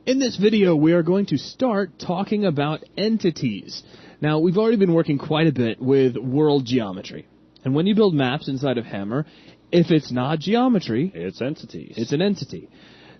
In this video, we are going to start talking about entities. Now, we've already been working quite a bit with world geometry. And when you build maps inside of Hammer, if it's not geometry, it's entities. It's an entity.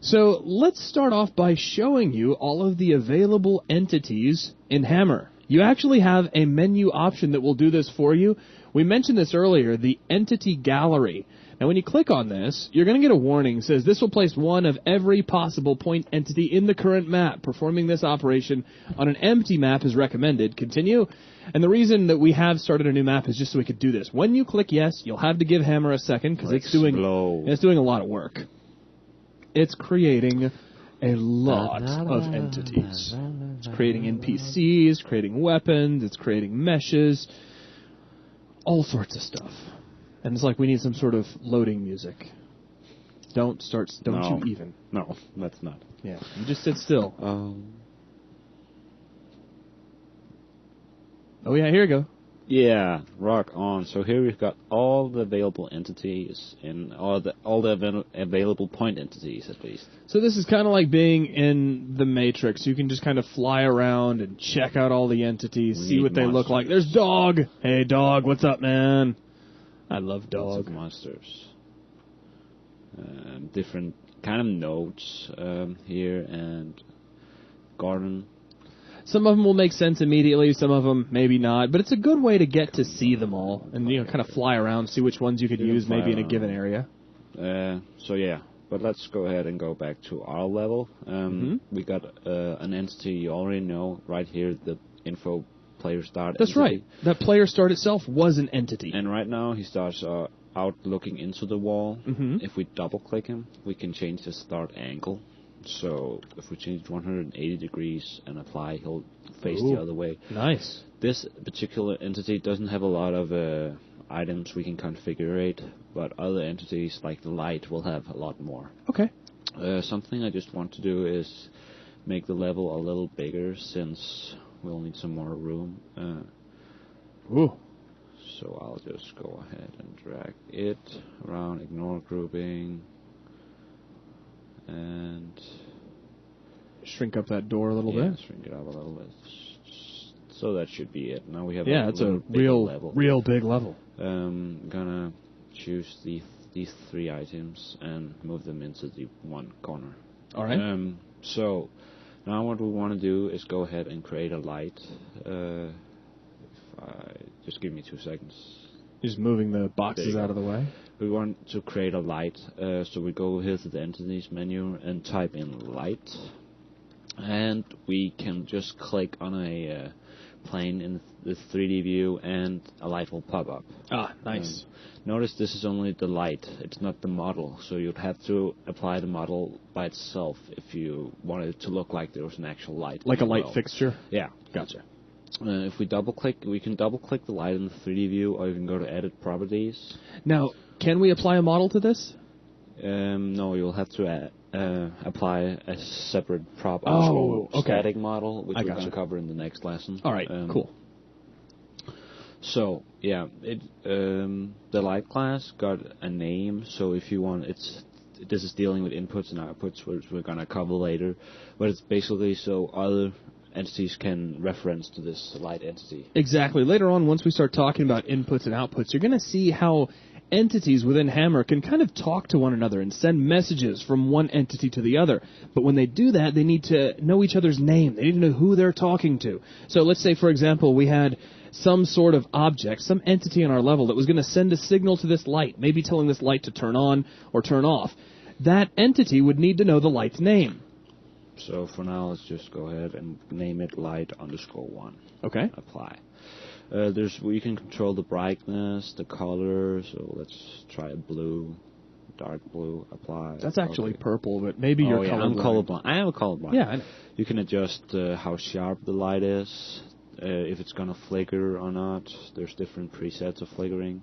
So let's start off by showing you all of the available entities in Hammer. You actually have a menu option that will do this for you. We mentioned this earlier, the Entity Gallery. Now, when you click on this, you're going to get a warning that says this will place one of every possible point entity in the current map. Performing this operation on an empty map is recommended. Continue. And the reason that we have started a new map is just so we could do this. When you click yes, you'll have to give Hammer a second because it's doing a lot of work. It's creating a lot of entities. It's creating NPCs, creating weapons, it's creating meshes, all sorts of stuff. And it's like we need some sort of loading music. Don't you even. No, that's not. Yeah, you just sit still. Oh yeah, here we go. Yeah, rock on. So here we've got all the available entities and all the available point entities, at least. So this is kind of like being in the Matrix. You can just kind of fly around and check out all the entities, see what they look like. There's Dog. Hey, Dog, what's up, man? I love Dog. Lots of monsters. Different kind of nodes here, and garden. Some of them will make sense immediately, some of them maybe not, but it's a good way to get to see them all and kind of fly around, see which ones you could use maybe in a given area. So yeah, but let's go ahead and go back to our level. We got an entity you already know right here, the info player start. That's right. That player start itself was an entity. And right now he starts out looking into the wall. If we double click him, we can change the start angle. So if we change 180 degrees and apply, he'll face the other way. Nice. This particular entity doesn't have a lot of items we can configure, but other entities like the light will have a lot more. Okay. Something I just want to do is make the level a little bigger, since we'll need some more room. So I'll just go ahead and drag it around, ignore grouping, and shrink up that door a little bit. Shrink it up a little bit. So that should be it. Now we have it's a real big level. Gonna choose these three items and move them into the one corner. All right. So now what we want to do is go ahead and create a light. Just give me 2 seconds. Just moving the boxes out of the way. We want to create a light, so we go here to the entities menu and type in light, and we can just click on a plane in the 3D view and a light will pop up. Ah, nice. Notice this is only the light, it's not the model, so you'd have to apply the model by itself if you wanted it to look like there was an actual light. Like a light fixture? Yeah. Gotcha. If we double-click, we can double-click the light in the 3D view, or you can go to Edit Properties. Now, can we apply a model to this? No, you'll have to apply a separate static model, which we're going to cover in the next lesson. All right, cool. So, yeah, the light class got a name, so if you want, this is dealing with inputs and outputs, which we're going to cover later, but it's basically so other entities can reference to this light entity. Exactly. Later on, once we start talking about inputs and outputs, you're going to see how entities within Hammer can kind of talk to one another and send messages from one entity to the other. But when they do that, they need to know each other's name. They need to know who they're talking to. So let's say, for example, we had some sort of object, some entity on our level that was going to send a signal to this light, maybe telling this light to turn on or turn off. That entity would need to know the light's name. So for now, let's just go ahead and name it light_1. Okay. Apply. You can control the brightness, the color. So let's try a blue, dark blue. Apply. That's actually purple, but maybe you're colorblind. I'm colorblind. I am a colorblind. Yeah. I know. You can adjust how sharp the light is, if it's gonna flicker or not. There's different presets of flickering.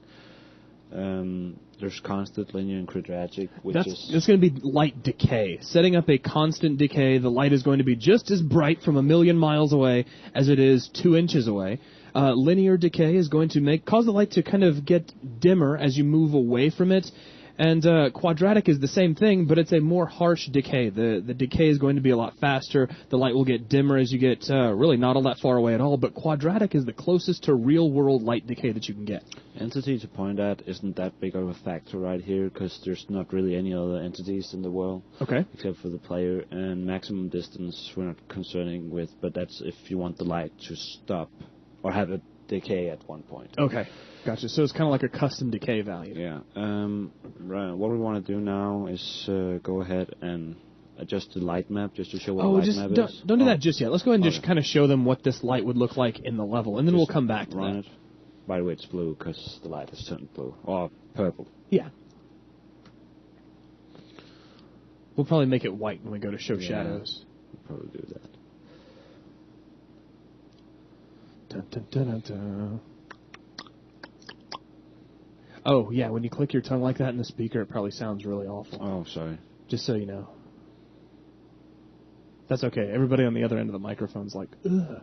There's constant, linear, and quadratic, It's going to be light decay. Setting up a constant decay, the light is going to be just as bright from 1,000,000 miles away as it is 2 inches away. Linear decay is going to cause the light to kind of get dimmer as you move away from it. And quadratic is the same thing, but it's a more harsh decay. The decay is going to be a lot faster. The light will get dimmer as you get really not all that far away at all, but quadratic is the closest to real-world light decay that you can get. Entity to point at isn't that big of a factor right here, because there's not really any other entities in the world. Okay. Except for the player, and maximum distance we're not concerning with, but that's if you want the light to stop or have a decay at one point. Okay, gotcha. So it's kind of like a custom decay value. Yeah. Right. What we want to do now is go ahead and adjust the light map just to show what the light map is. Don't do that just yet. Let's go ahead and just kind of show them what this light would look like in the level, and then we'll come back to that. It. By the way, it's blue because the light has turned blue. Or purple. Yeah. We'll probably make it white when we go to show shadows. We'll probably do that. Dun, dun, dun, dun, dun. Oh, yeah, when you click your tongue like that in the speaker, it probably sounds really awful. Oh, sorry. Just so you know. That's okay. Everybody on the other end of the microphone's like, ugh.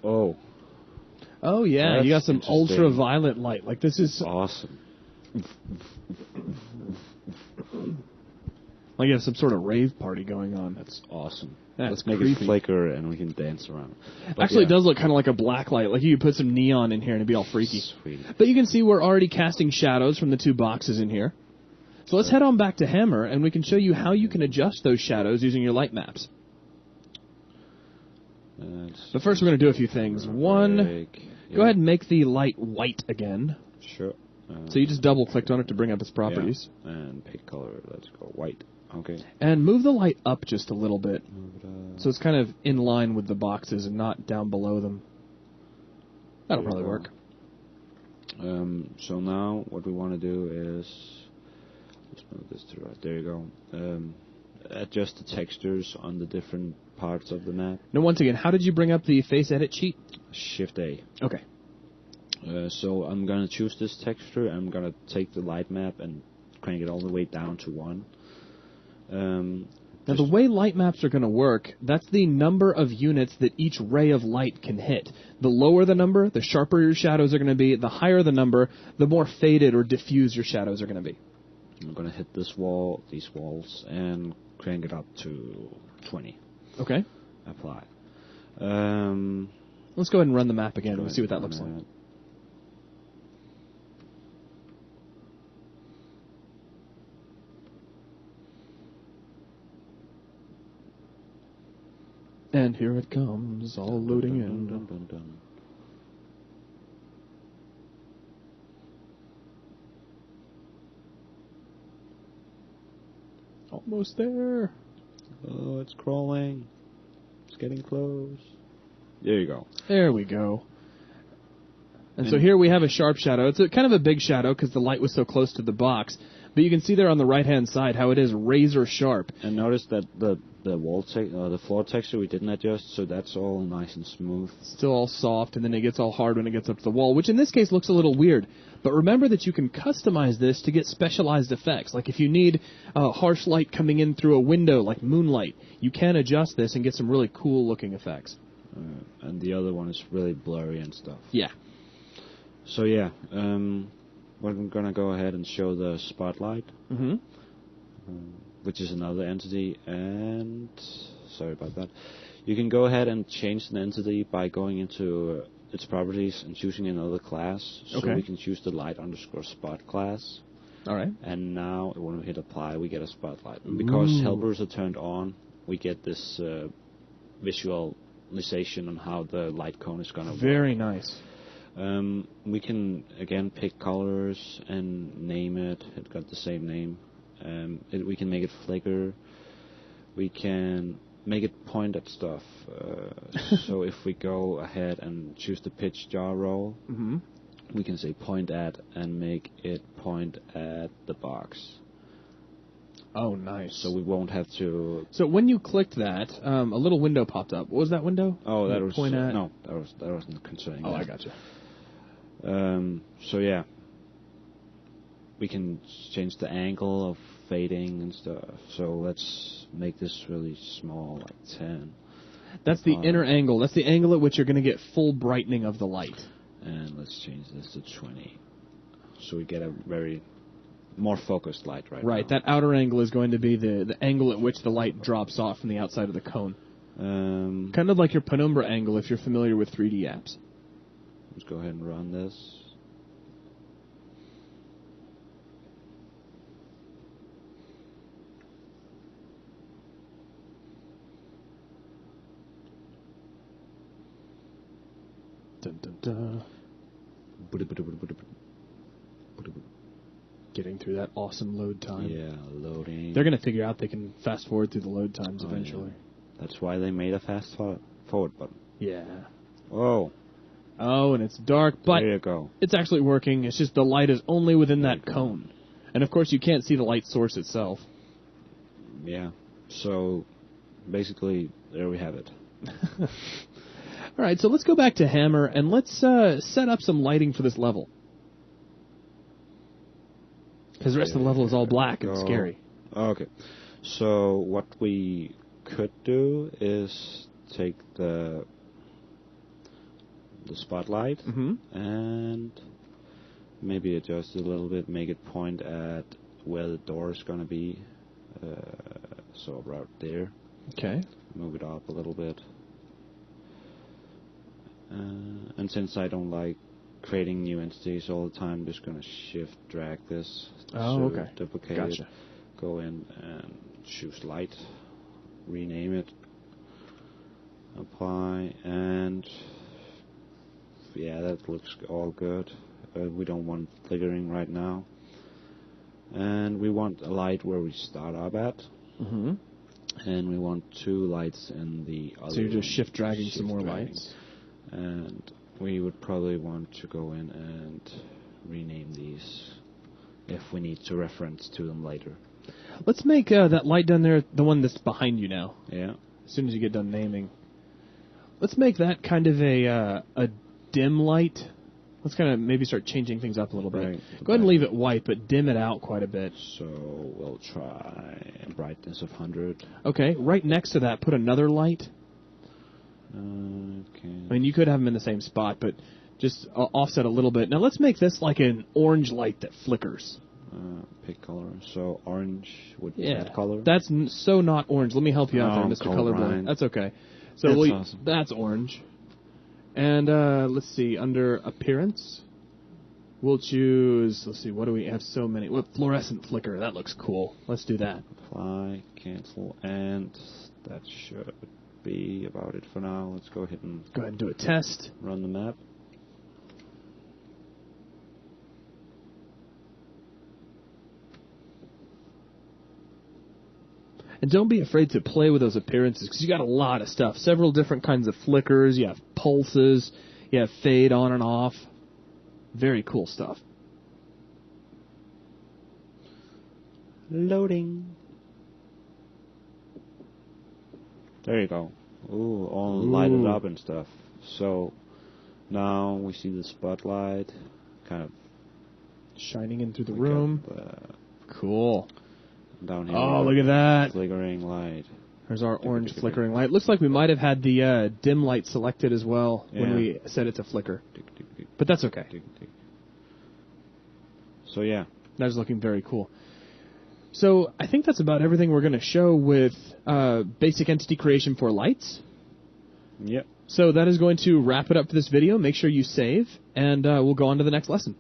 Oh. Oh, yeah, you got some ultraviolet light. Like, this is awesome. Like you have some sort of rave party going on. That's awesome. Let's make it flicker and we can dance around. But actually, it does look kind of like a black light. Like you could put some neon in here and it'd be all freaky. Sweet. But you can see we're already casting shadows from the two boxes in here. So let's head on back to Hammer and we can show you how you can adjust those shadows using your light maps. But first we're going to do a few things. One, go ahead and make the light white again. Sure. So you just double-clicked on it to bring up its properties. Yeah. And pick color. Let's go white. Okay. And move the light up just a little bit. So it's kind of in line with the boxes and not down below them. That'll probably work. So now what we want to do is... Let's move this to right. There you go. Adjust the textures on the different parts of the map. Now, once again, how did you bring up the face edit sheet? Shift A. Okay. So I'm going to choose this texture. I'm going to take the light map and crank it all the way down to 1. Now, the way light maps are going to work, that's the number of units that each ray of light can hit. The lower the number, the sharper your shadows are going to be. The higher the number, the more faded or diffused your shadows are going to be. I'm going to hit this wall, these walls, and crank it up to 20. Okay. Apply. Let's go ahead and run the map again and see what that looks like. And here it comes, all loading in. Almost there. Oh, it's crawling. It's getting close. There you go. There we go. And so here we have a sharp shadow. It's kind of a big shadow because the light was so close to the box. But you can see there on the right-hand side how it is razor sharp. And notice that the the floor texture we didn't adjust, so that's all nice and smooth. Still all soft, and then it gets all hard when it gets up to the wall, which in this case looks a little weird. But remember that you can customize this to get specialized effects. Like if you need harsh light coming in through a window, like moonlight, you can adjust this and get some really cool-looking effects. And the other one is really blurry and stuff. Yeah. So yeah, we're going to go ahead and show the spotlight, which is another entity, and sorry about that. You can go ahead and change the entity by going into its properties and choosing another class. So we can choose the light_spot class. All right. And now when we hit apply, we get a spotlight. And because helpers are turned on, we get this visualization on how the light cone is going to work. Very nice. We can, again, pick colors and name it. It got the same name. We can make it flicker. We can make it point at stuff. So if we go ahead and choose the pitch jaw roll, we can say point at and make it point at the box. Oh, nice. So we won't have to... So when you clicked that, a little window popped up. What was that window? Oh, that was... Point at? No, that wasn't concerning. Oh, I gotcha. So yeah, we can change the angle of fading and stuff. So let's make this really small, like 10. That's the inner angle. That's the angle at which you're going to get full brightening of the light. And let's change this to 20. so we get a very more focused light Right, now. that outer angle is going to be the angle at which the light drops off from the outside of the cone. Kind of like your penumbra angle if you're familiar with 3D apps. Let's go ahead and run this. Dun, dun, dun. Getting through that awesome load time. Yeah, loading. They're going to figure out they can fast forward through the load times eventually. Yeah. That's why they made a fast forward button. Yeah. Whoa. Oh, and it's dark, but there you go. It's actually working. It's just the light is only within that cone. And of course you can't see the light source itself. Yeah. So, basically, there we have it. All right, so let's go back to Hammer, and let's set up some lighting for this level. Because the rest of the level is all black and scary. Okay. So what we could do is take the spotlight and maybe adjust it a little bit, make it point at where the door is going to be. So right there. Okay. Move it up a little bit. And since I don't like creating new entities all the time, I'm just going to shift drag this. Oh, okay. Duplicate Gotcha. it. Go in and choose light. Rename it. Apply. And yeah, that looks all good. We don't want flickering right now. And we want a light where we start up at. And we want 2 lights in the other. So you're just shift dragging some more lights. And we would probably want to go in and rename these if we need to reference to them later. Let's make that light down there the one that's behind you now. Yeah. As soon as you get done naming. Let's make that kind of a dim light. Let's kind of maybe start changing things up a little bit. Right. Go ahead and leave it white, but dim it out quite a bit. So we'll try a brightness of 100. Okay, right next to that, put another light. Okay. I mean, you could have them in the same spot, but just offset a little bit. Now let's make this like an orange light that flickers. Pick color. So orange would be that color. That's so not orange. Let me help you out there, Mr. Colorblind. Colorblind. That's okay. So That's awesome. That's orange. And let's see, under appearance, we'll choose, let's see, what do we have so many? What, fluorescent flicker, that looks cool. Let's do that. Apply, cancel, and that should be about it for now. Let's go ahead and do a test. Run the map. And don't be afraid to play with those appearances, because you got a lot of stuff. Several different kinds of flickers. You have pulses. You have fade on and off. Very cool stuff. Loading. There you go. Ooh, all lighted up and stuff. So now we see the spotlight kind of shining in through the room. Cool. Down here. Oh, look at that. Flickering light. There's our orange flickering light. Looks like we might have had the dim light selected as well when we set it to flicker. But that's okay. So yeah. That is looking very cool. So I think that's about everything we're going to show with basic entity creation for lights. Yep. So that is going to wrap it up for this video. Make sure you save, and we'll go on to the next lesson.